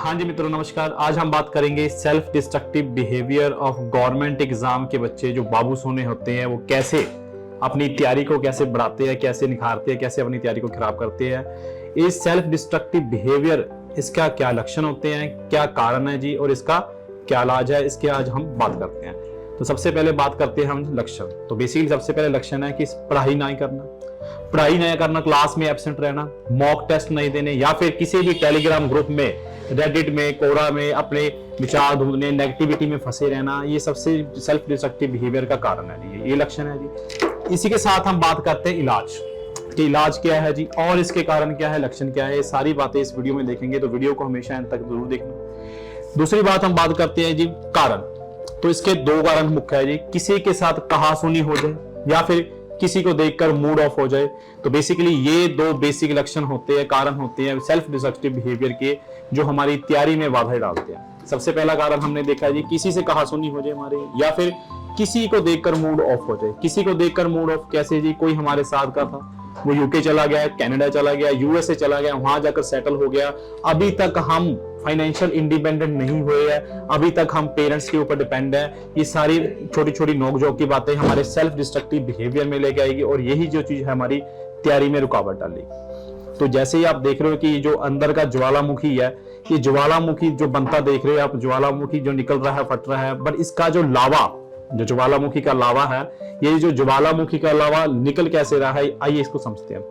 हाँ जी मित्रों, नमस्कार। आज हम बात करेंगे self destructive behaviour of government exam के बच्चे जो बाबू सोने होते हैं, वो कैसे अपनी तैयारी को कैसे बढ़ाते हैं, कैसे निखारते हैं, कैसे अपनी तैयारी को खराब करते हैं। इस सेल्फ डिस्ट्रक्टिव बिहेवियर, इसका क्या लक्षण होते हैं, क्या कारण है जी, और इसका क्या इलाज है, इसके आज हम बात करते हैं। तो सबसे पहले बात करते हैं हम लक्षण। तो बेसिकली सबसे पहले लक्षण है कि पढ़ाई नहीं करना, क्लास में एब्सेंट रहना, मॉक टेस्ट नहीं देने, या फिर किसी भी टेलीग्राम ग्रुप में, रेडिट में, कोरा में अपने विचार ढूंढने, नेगेटिविटी में फंसे रहना, ये सबसे सेल्फ डिस्ट्रक्टिव बिहेवियर का कारण है। ये लक्षण है जी। इसी के साथ हम बात करते हैं इलाज कि इलाज क्या है जी, और इसके कारण क्या है, लक्षण क्या है। ये सारी बातें इस वीडियो में देखेंगे, तो वीडियो को हमेशा अंत तक जरूर देखना। दूसरी बात हम बात करते हैं जी कारण। तो इसके दो कारण मुख्य है जी। किसी के साथ कहासुनी हो जाए या फिर किसी को देखकर मूड ऑफ हो जाए। तो बेसिकली ये दो बेसिक लक्षण होते हैं, कारण होते हैं सेल्फ डिस्ट्रक्टिव बिहेवियर के, जो हमारी तैयारी में बाधा डालते हैं। सबसे पहला कारण हमने देखा है जी, किसी से कहासुनी हो जाए हमारे, या फिर किसी को देखकर मूड ऑफ हो जाए। किसी को देखकर मूड ऑफ कैसे जी, कोई हमारे साथ का था, वो यूके चला गया, कनाडा चला गया, यूएसए चला गया, वहां जाकर सेटल हो गया, अभी तक हम फाइनेंशियल इंडिपेंडेंट नहीं हुए हैं, अभी तक हम पेरेंट्स के ऊपर डिपेंड है। ये सारी छोटी छोटी नोकझोंक की बातें हमारे सेल्फ डिस्ट्रक्टिव बिहेवियर में लेके आएगी, और यही जो चीज है हमारी तैयारी में रुकावट डालेगी। तो जैसे ही आप देख रहे हो कि ये जो अंदर का ज्वालामुखी है, ये ज्वालामुखी जो बनता देख रहे हो आप, ज्वालामुखी जो निकल रहा है, फट रहा है, बट इसका जो लावा, जो ज्वालामुखी का लावा है, ये जो ज्वालामुखी का लावा निकल कैसे रहा है, आइए इसको समझते हैं।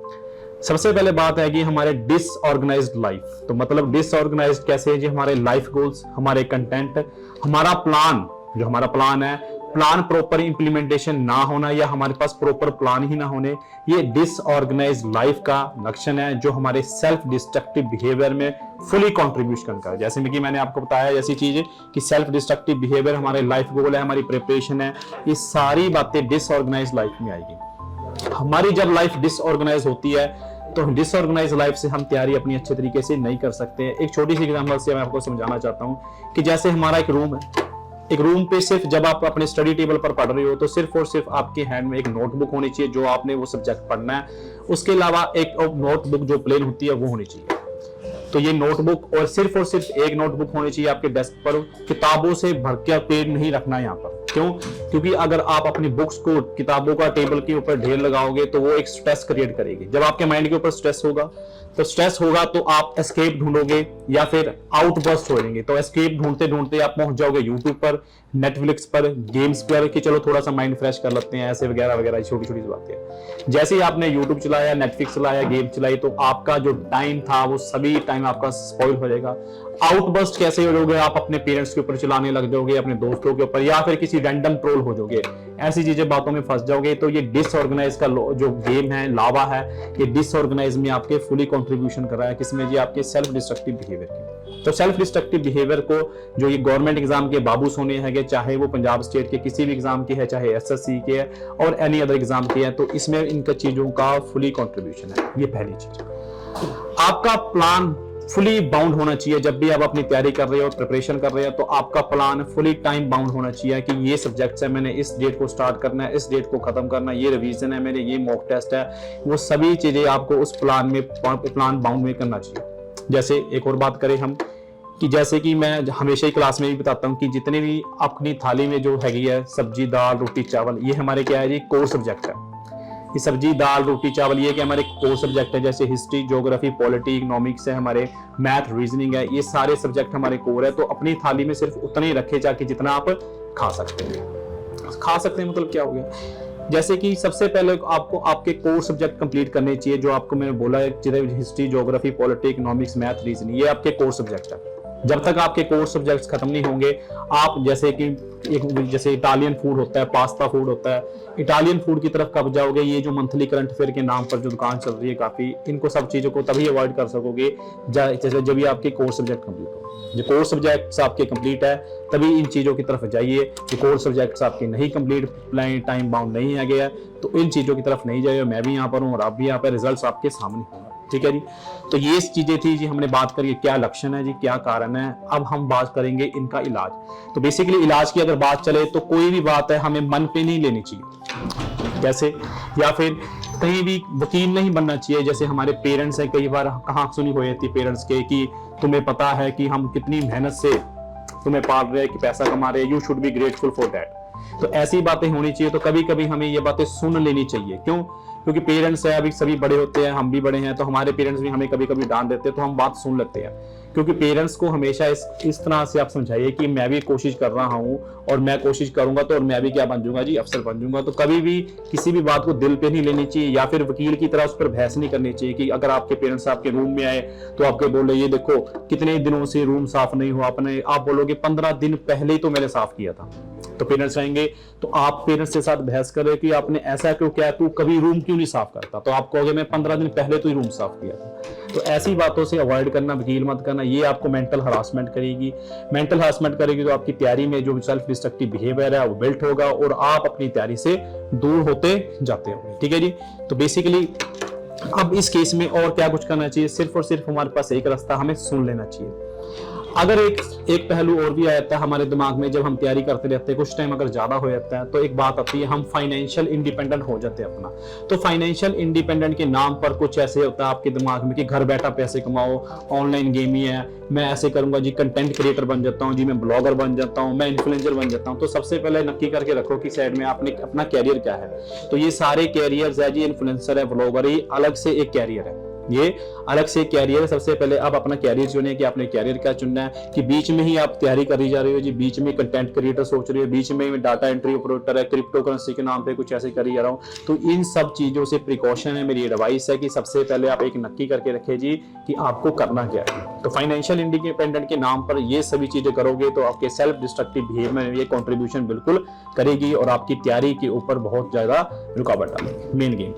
सबसे पहले बात है कि हमारे डिसऑर्गेनाइज्ड लाइफ। तो मतलब डिसऑर्गेनाइज्ड कैसे है जी, हमारे लाइफ गोल्स, हमारे कंटेंट, हमारा प्लान, जो हमारा प्लान है, प्लान प्रॉपर इंप्लीमेंटेशन ना होना, या हमारे पास प्रॉपर प्लान ही ना होने, ये डिसऑर्गेनाइज्ड लाइफ का लक्षण है, जो हमारे सेल्फ डिस्ट्रक्टिव बिहेवियर में फुली कंट्रीब्यूशन कर। जैसे कि मैंने आपको बताया, ऐसी चीज कि सेल्फ डिस्ट्रक्टिव बिहेवियर हमारे लाइफ गोल है, हमारी प्रिपरेशन है, ये सारी बातें डिसऑर्गेनाइज्ड लाइफ में आएगी। हमारी जब लाइफ डिसऑर्गेनाइज होती है, तो डिसऑर्गेनाइज लाइफ से हम तैयारी अपनी अच्छे तरीके से नहीं कर सकते। एक छोटी सी एग्जांपल से मैं आपको समझाना चाहता हूं कि जैसे हमारा एक रूम है, एक रूम पे सिर्फ जब आप अपने स्टडी टेबल पर पढ़ रहे हो, तो सिर्फ और सिर्फ आपके हैंड में एक नोटबुक होनी चाहिए, जो आपने वो सब्जेक्ट पढ़ना है। उसके अलावा एक नोटबुक जो प्लेन होती है वो होनी चाहिए। तो ये नोटबुक और सिर्फ एक नोटबुक होनी चाहिए आपके डेस्क पर। किताबों से भर के पेज नहीं रखना यहाँ पर। क्यों? क्योंकि अगर आप अपनी बुक्स को, किताबों का टेबल के ऊपर ढेर लगाओगे, तो वो एक स्ट्रेस क्रिएट करेगी। जब आपके माइंड के ऊपर स्ट्रेस होगा, तो आप एस्केप ढूंढोगे या फिर आउटबर्स्ट हो जाएंगे। तो एस्केप ढूंढते ढूंढते आप पहुंच जाओगे यूट्यूब पर, नेटफ्लिक्स पर, गेम्स पर, कि चलो थोड़ा सा माइंड फ्रेश कर लेते हैं, ऐसे वगैरह वगैरह छोटी छोटी बातें। जैसे ही आपने यूट्यूब चलाया, नेटफ्लिक्स चलाया, गेम चलाई, तो आपका जो टाइम था वो सभी टाइम आपका स्पॉइल हो जाएगा। आउटबर्स्ट कैसे हो जाओगे? आप अपने पेरेंट्स के ऊपर चिल्लाने लग जाओगे, अपने दोस्तों के ऊपर, या फिर किसी रैंडम ट्रोल हो जाओगे, ऐसी चीजें बातों में फंस जाओगे। तो ये डिसऑर्गेनाइज का जो गेम है, लावा है, ये डिसऑर्गेनाइज में आपके फुली कंट्रीब्यूशन कर रहा है। किसमें जी? आपके सेल्फ डिस्ट्रक्टिव बिहेवियर के। तो सेल्फ डिस्ट्रक्टिव बिहेवियर को जो ये गवर्नमेंट एग्जाम के बाबू सोने हैं, चाहे वो पंजाब स्टेट के किसी भी एग्जाम के है, चाहे एसएससी के है और एनी अदर एग्जाम के है, तो इसमें इनका चीजों का फुली कंट्रीब्यूशन है। ये पहली चीज। आपका प्लान फुली बाउंड होना चाहिए। जब भी आप अपनी तैयारी कर रहे हो, प्रिपरेशन कर रहे हो, तो आपका प्लान फुली टाइम बाउंड होना चाहिए कि ये सब्जेक्ट्स है, मैंने इस डेट को स्टार्ट करना है, इस डेट को खत्म करना है, ये रिवीजन है मेरे, ये मॉक टेस्ट है। वो सभी चीजें आपको उस प्लान बाउंड में करना चाहिए। जैसे एक और बात करें हम, कि जैसे कि मैं हमेशा ही क्लास में भी बताता हूँ कि जितने भी अपनी थाली में जो हैगी है, सब्जी, दाल, रोटी, चावल, ये हमारे क्या है जी? कोर सब्जेक्ट है। ये सब्जी, दाल, रोटी, चावल, ये कि हमारे कोर सब्जेक्ट है। जैसे हिस्ट्री, ज्योग्राफी, पॉलिटी, इकोनॉमिक्स है, हमारे मैथ, रीजनिंग है, ये सारे सब्जेक्ट हमारे कोर है। तो अपनी थाली में सिर्फ उतना ही रखे जाके जितना आप खा सकते हैं। मतलब क्या हो गया? जैसे कि सबसे पहले आपको आपके कोर सब्जेक्ट कंप्लीट करने चाहिए, जो आपको मैंने बोला है, history, geography, polity, economics, math, reasoning, ये आपके कोर सब्जेक्ट है। जब तक आपके कोर सब्जेक्ट्स खत्म नहीं होंगे, आप जैसे कि जैसे इटालियन फूड होता है, पास्ता फूड होता है, इटालियन फूड की तरफ कब जाओगे? ये जो मंथली करंट अफेयर के नाम पर जो दुकान चल रही है काफी, इनको सब चीजों को तभी अवॉइड कर सकोगे जैसे जब भी आपके कोर सब्जेक्ट कंप्लीट हो। जो कोर सब्जेक्ट्स आपके कंप्लीट है, तभी इन चीजों की तरफ जाइए। जो कोर सब्जेक्ट्स आपके नहीं कंप्लीट, टाइम बाउंड नहीं है गया, तो इन चीजों की तरफ नहीं जाइए। मैं भी यहाँ पर हूँ और आप भी यहाँ पर, रिजल्ट आपके सामने होंगे। ठीक है जी। तो ये चीजें थी जी, हमने बात करी क्या लक्षण है जी, क्या कारण है। अब हम बात करेंगे इनका इलाज। तो बेसिकली इलाज की अगर बात चले, तो कोई भी बात है हमें मन पे नहीं लेनी चाहिए। कैसे? या फिर कहीं भी वकील नहीं बनना चाहिए। जैसे हमारे पेरेंट्स हैं, कई बार कहाँ सुनी हुई थी पेरेंट्स के कि तुम्हें पता है कि हम कितनी मेहनत से तुम्हें पाल रहे हैं, कि पैसा कमा रहे हैं, you should be grateful for that. तो ऐसी बातें होनी चाहिए। तो कभी कभी हमें ये बातें सुन लेनी चाहिए। क्यों? क्योंकि पेरेंट्स है, अभी सभी बड़े होते हैं, हम भी बड़े हैं, तो हमारे पेरेंट्स भी हमें कभी कभी डांट देते हैं, तो हम बात सुन लेते हैं। क्योंकि पेरेंट्स को हमेशा इस तरह से आप समझाइए कि मैं भी कोशिश कर रहा हूं और मैं कोशिश करूंगा तो, और मैं भी क्या बन जाऊंगा जी, अफसर बन जाऊंगा। तो कभी भी किसी भी बात को दिल पे नहीं लेनी चाहिए, या फिर वकील की तरह उस पर बहस नहीं करनी चाहिए। कि अगर आपके पेरेंट्स आपके रूम में आए तो आपके बोले ये देखो कितने दिनों से रूम साफ नहीं हुआ, आपने, आप बोलोगे 15 दिन पहले ही तो मैंने साफ किया था, तो पेरेंट्स रहेंगे। तो आप पेरेंट्स के साथ बहस करें कि आपने ऐसा क्यों किया, तू कभी रूम क्यों नहीं साफ करता, तो आप कहोगे मैं 15 दिन पहले तो ही रूम साफ किया था। तो ऐसी बातों से अवॉइड करना, वकील मत करना, ये आपको मेंटल हरासमेंट करेगी। मेंटल हरासमेंट करेगी तो आपकी तैयारी में जो सेल्फ डिस्ट्रक्टिव बिहेवियर है वो बिल्ट होगा और आप अपनी तैयारी से दूर होते जाते होंगे। ठीक है जी। तो बेसिकली अब इस केस में और क्या कुछ करना चाहिए, सिर्फ और सिर्फ हमारे पास एक रास्ता, हमें सुन लेना चाहिए। अगर एक पहलू और भी आ जाता है हमारे दिमाग में, जब हम तैयारी करते रहते हैं, कुछ टाइम अगर ज्यादा हो जाता है, तो एक बात आती है, हम फाइनेंशियल इंडिपेंडेंट हो जाते हैं अपना। तो फाइनेंशियल इंडिपेंडेंट के नाम पर कुछ ऐसे होता है आपके दिमाग में कि घर बैठा पैसे कमाओ, ऑनलाइन गेम ही है, मैं ऐसे करूंगा जी, कंटेंट क्रिएटर बन जाता हूँ जी, मैं ब्लॉगर बन जाता हूँ, मैं इन्फ्लुएंसर बन जाता हूँ। तो सबसे पहले नक्की करके रखो कि साइड में आपने अपना कैरियर क्या है। तो ये सारे कैरियर है जी, इन्फ्लुएंसर है, ब्लॉगर, ये अलग से एक कैरियर है, ये अलग से कैरियर है। सबसे पहले आप अपना कैरियर चुने कि आपने कैरियर क्या चुनना है। कि बीच में ही आप तैयारी करी जा रही हो जी, बीच में कंटेंट क्रिएटर सोच रही हो, बीच में डाटा एंट्री ऑपरेटर है, क्रिप्टो करेंसी के नाम पे कुछ ऐसे करी जा रहा हूँ। तो इन सब चीजों से प्रिकॉशन है, मेरी एडवाइस है कि सबसे पहले आप एक नक्की करके रखे जी कि आपको करना क्या है। तो फाइनेंशियल इंडिपेंडेंट के नाम पर ये सभी चीजें करोगे तो आपके सेल्फ डिस्ट्रक्टिव बिहेवियर में ये कॉन्ट्रीब्यूशन बिल्कुल करेगी और आपकी तैयारी के ऊपर बहुत ज्यादा रुकावट डालेगी। मेन गेम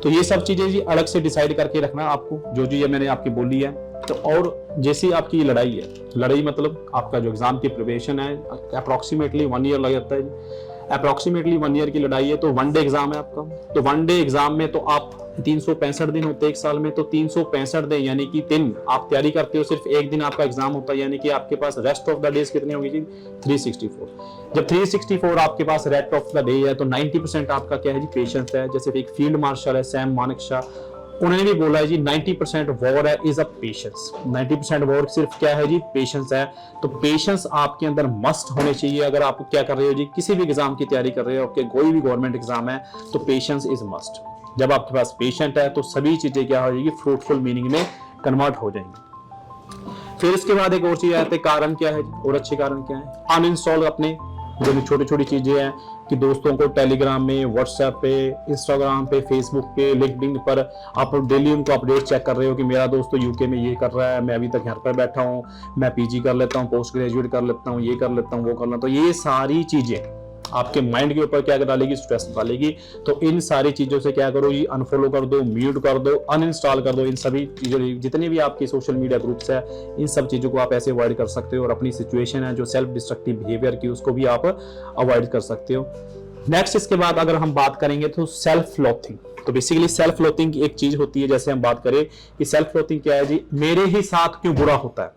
तो ये सब चीजें जी अलग से डिसाइड करके रखना आपको, जो जो ये मैंने आपकी बोली है। तो और जैसी आपकी लड़ाई है, लड़ाई मतलब आपका जो एग्जाम की प्रिपरेशन है, अप्रोक्सीमेटली 1 ईयर लग जाता है। अप्रोक्सीमेटली 1 ईयर की लड़ाई है, तो 1 डे एग्जाम है आपका। तो 1 डे एग्जाम में तो आप 365 दिन होते हैं एक साल में, तो 365 दिन यानी कि 3 आप तैयारी करते हो, सिर्फ एक दिन आपका एग्जाम होता है, यानी कि आपके पास रेस्ट ऑफ द डेज कितने होंगे जी, 364। जब 364 आपके पास रेस्ट ऑफ द डे है तो 90% आपका क्या है जी, पेशेंस है। जैसे एक फील्ड मार्शल है सैम मानेकशॉ, उन्होंने भी बोला है जी 90% वॉर है इज अ पेशेंस। 90% वॉर सिर्फ क्या है जी, पेशेंस है। तो पेशेंस आपके अंदर मस्ट होने चाहिए। अगर आप क्या कर रहे हो जी, किसी भी एग्जाम की तैयारी कर रहे हो, आपके कोई भी गवर्नमेंट एग्जाम है, तो पेशेंस इज मस्ट। जब आपके पास पेशेंट है तो सभी चीजें क्या हो जाएगी, फ्रूटफुल मीनिंग में कन्वर्ट हो जाएंगी। फिर इसके बाद एक और चीज आती है, कारण क्या है और अच्छे कारण क्या है। अनइंस्टॉल अपने जो भी छोटी छोटी चीजें हैं कि दोस्तों को टेलीग्राम में, व्हाट्सएप पे, इंस्टाग्राम पे, फेसबुक पे, लिंक्डइन पर आप डेली उनको अपडेट चेक कर रहे हो कि मेरा दोस्त तो यूके में ये कर रहा है, मैं अभी तक घर पर बैठा हूँ, मैं पीजी कर लेता हूँ, पोस्ट ग्रेजुएट कर लेता हूँ, ये कर लेता हूँ, वो कर लेता हूँ। तो ये सारी चीजें आपके माइंड के ऊपर क्या डालेगी, स्ट्रेस डालेगी। तो इन सारी चीजों से क्या करो जी, अनफॉलो कर दो, म्यूट कर दो, अनइंस्टॉल कर दो। इन सभी चीजों, जितने भी आपके सोशल मीडिया ग्रुप्स है, इन सब चीजों को आप ऐसे अवॉइड कर सकते हो और अपनी सिचुएशन है जो सेल्फ डिस्ट्रक्टिव बिहेवियर की, उसको भी आप अवॉइड कर सकते हो। नेक्स्ट इसके बाद अगर हम बात करेंगे तो सेल्फ लॉथिंग। तो बेसिकली सेल्फ लॉथिंग की एक चीज होती है, जैसे हम बात करें कि सेल्फ लॉथिंग क्या है जी, मेरे ही साथ क्यों बुरा होता है,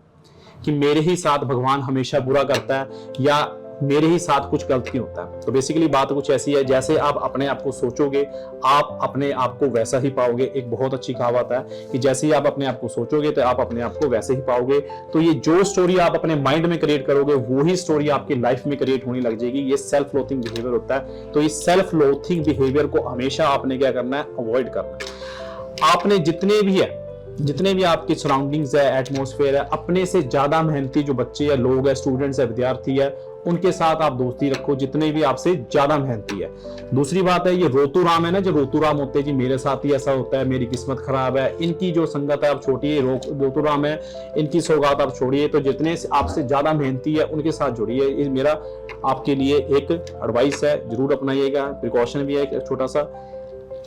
कि मेरे ही साथ भगवान हमेशा बुरा करता है, या मेरे ही साथ कुछ गलत क्यों होता है। तो बेसिकली बात कुछ ऐसी है, जैसे आप अपने आप को सोचोगे आप अपने आप को वैसा ही पाओगे। एक बहुत अच्छी कहावत है कि जैसे ही आप अपने आप को सोचोगे तो आप अपने आप को वैसे ही पाओगे। तो ये जो स्टोरी आप अपने माइंड में क्रिएट करोगे वही स्टोरी आपकी लाइफ में क्रिएट होने लग जाएगी। ये सेल्फ लोथिंग बिहेवियर होता है। तो इस सेल्फ लोथिंग बिहेवियर को हमेशा आपने क्या करना है, अवॉइड करना है। आपने जितने भी आपके सराउंडिंग्स है, एटमॉस्फेयर है, अपने से ज्यादा मेहनती जो बच्चे है, लोग है, स्टूडेंट्स है, विद्यार्थी है, उनके साथ आप दोस्ती रखो जितने भी आपसे ज्यादा मेहनती है। दूसरी बात है, ये रोतू राम है ना, जो रोतू राम होते हैं जी, मेरे साथ ही ऐसा होता है, मेरी किस्मत खराब है, इनकी जो संगत है आप छोड़िए, रोतू राम है, इनकी सौगात आप छोड़िए। तो जितने आपसे ज्यादा मेहनती है उनके साथ जुड़िए। ये मेरा आपके लिए एक एडवाइस है, जरूर अपनाइएगा। प्रिकॉशन भी है एक छोटा सा।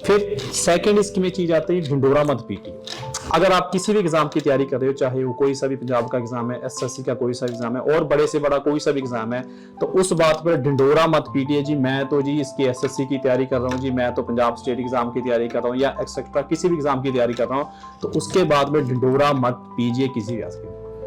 फिर सेकंड इसकी में चीज आती है, ढिंडोरा मत पीटिए। अगर आप किसी भी एग्जाम की तैयारी कर रहे हो, चाहे वो कोई सा भी पंजाब का एग्जाम है, एसएससी का कोई सा एग्जाम है, और बड़े से बड़ा कोई सा भी एग्जाम है, तो उस बात पर ढिंडोरा मत पीटिए जी, मैं तो जी इसकी एसएससी की तैयारी कर रहा हूँ जी, मैं तो पंजाब स्टेट एग्जाम की तैयारी कर रहा हूँ, या एक्सेट्रा किसी भी एग्जाम की तैयारी कर रहा हूँ। तो उसके बाद में ढिंडोरा मत पीजिए किसी भी।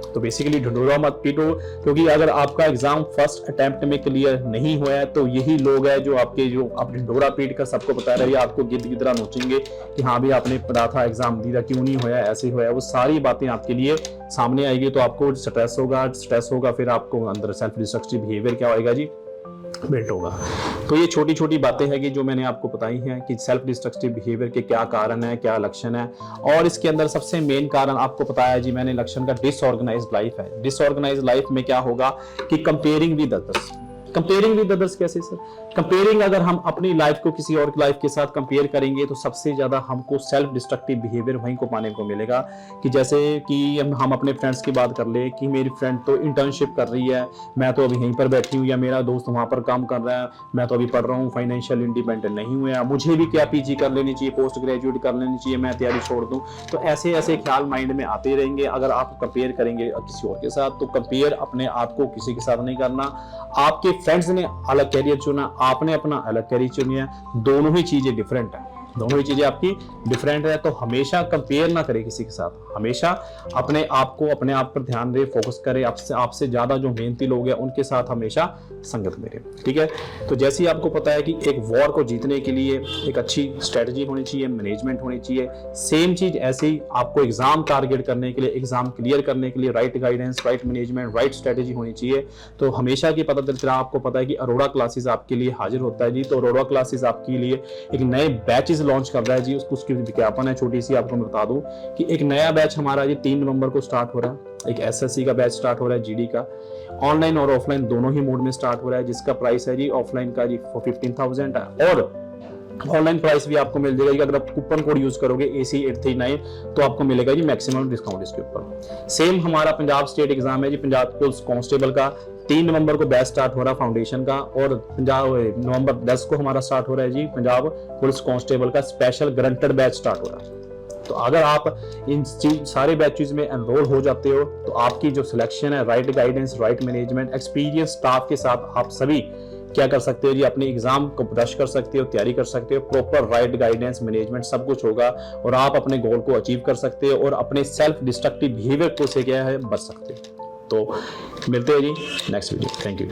तो बेसिकली ढिंढोरा मत पीटो, क्योंकि अगर आपका एग्जाम फर्स्ट अटेम्प्ट में क्लियर नहीं हुआ है तो यही लोग हैं जो आपके जो आप ढिंढोरा पीट कर सबको बता रहे हैं, आपको गिद्ध गिद्रा नोचेंगे कि हाँ भी आपने पढ़ा था, एग्जाम दिया, क्यों नहीं होया, ऐसे होया, वो सारी बातें आपके लिए सामने आएगी। तो आपको स्ट्रेस होगा, फिर आपको अंदर सेल्फ डिस्ट्रक्टिव बिहेवियर क्या होएगा जी, बिल्ट होगा। तो ये छोटी छोटी बातें हैं कि जो मैंने आपको बताई हैं कि सेल्फ डिस्ट्रक्टिव बिहेवियर के क्या कारण है, क्या लक्षण है। और इसके अंदर सबसे मेन कारण आपको बताया जी मैंने, लक्षण का डिसऑर्गेनाइज्ड लाइफ है। डिसऑर्गेनाइज्ड लाइफ में क्या होगा कि comparing with others. Comparing with others कैसे सर? कंपेयरिंग, अगर हम अपनी लाइफ को किसी और की लाइफ के साथ कंपेयर करेंगे तो सबसे ज्यादा हमको सेल्फ डिस्ट्रक्टिव बिहेवियर वहीं को पाने को मिलेगा। कि जैसे कि हम अपने फ्रेंड्स की बात कर ले कि मेरी फ्रेंड तो इंटर्नशिप कर रही है, मैं तो अभी यहीं पर बैठी हूँ, या मेरा दोस्त वहां पर काम कर रहा है, मैं तो अभी पढ़ रहा हूँ, फाइनेंशियल इंडिपेंडेंट नहीं हुआ, मुझे भी क्या पीजी कर लेनी चाहिए, पोस्ट ग्रेजुएट कर लेनी चाहिए, मैं तैयारी छोड़ दूं। तो ऐसे ऐसे ख्याल माइंड में आते रहेंगे। अगर आप कंपेयर करेंगे किसी और के साथ, तो कंपेयर अपने आप को किसी के साथ नहीं करना। आपके फ्रेंड्स ने अलग कैरियर चुना, आपने अपना अलग कैरियर चुनिया, दोनों ही चीजें डिफरेंट है, दोनों ही चीजें आपकी डिफरेंट है। तो हमेशा कंपेयर ना करें किसी के साथ, हमेशा अपने आप को, अपने आप पर ध्यान दे, फोकस करें। आपसे ज्यादा जो मेहनती लोग हैं उनके साथ हमेशा संगत में रहे, ठीक है। तो जैसे ही आपको पता है कि एक वॉर को जीतने के लिए एक अच्छी स्ट्रेटजी होनी चाहिए, मैनेजमेंट होनी चाहिए, सेम चीज ऐसे ही आपको एग्जाम टारगेट करने के लिए, एग्जाम क्लियर करने के लिए right guidance, right management, right strategy होनी चाहिए। तो हमेशा की पता चला, आपको पता है कि अरोड़ा क्लासेस आपके लिए हाजिर होता है जी। तो अरोड़ा क्लासेस आपके लिए एक नए बैचेस लॉन्च कर रहा है जी, उसकी विज्ञापन है छोटी सी, आपको मैं बता दूं कि एक नया बैच हमारा जी 3 नवंबर को स्टार्ट हो रहा है। एक एसएससी का बैच स्टार्ट हो रहा है, जीडी का, ऑनलाइन और ऑफलाइन दोनों ही मोड में स्टार्ट हो रहा है, जिसका प्राइस है जी ऑफलाइन का जी 15,000 है, और ऑनलाइन प्राइस भी आपको मिल जाएगा। अगर आप कूपन कोड यूज करोगे AC839 तो आपको मिलेगा जी मैक्सिमम डिस्काउंट इसके ऊपर। सेम हमारा पंजाब स्टेट एग्जाम है जी, पंजाब पुलिस कांस्टेबल का 3 नवंबर को बैच स्टार्ट हो रहा है फाउंडेशन का, और नवंबर 10 को हमारा स्टार्ट हो रहा है जी पंजाब पुलिस कांस्टेबल का स्पेशल गारंटेड बैच स्टार्ट हो रहा है। तो अगर आप इन सारे बैचेस में एनरोल हो जाते हो तो आपकी जो सिलेक्शन है, right guidance, right management, experience staff के साथ आप सभी क्या कर सकते हो जी, अपने एग्जाम को ब्रश कर सकते हो, तैयारी कर सकते हो, प्रॉपर राइट गाइडेंस, मैनेजमेंट सब कुछ होगा, और आप अपने गोल को अचीव कर सकते हो और अपने सेल्फ डिस्ट्रक्टिव बिहेवियर को से क्या है बच सकते हो। तो मिलते हैं जी नेक्स्ट वीडियो। Thank you.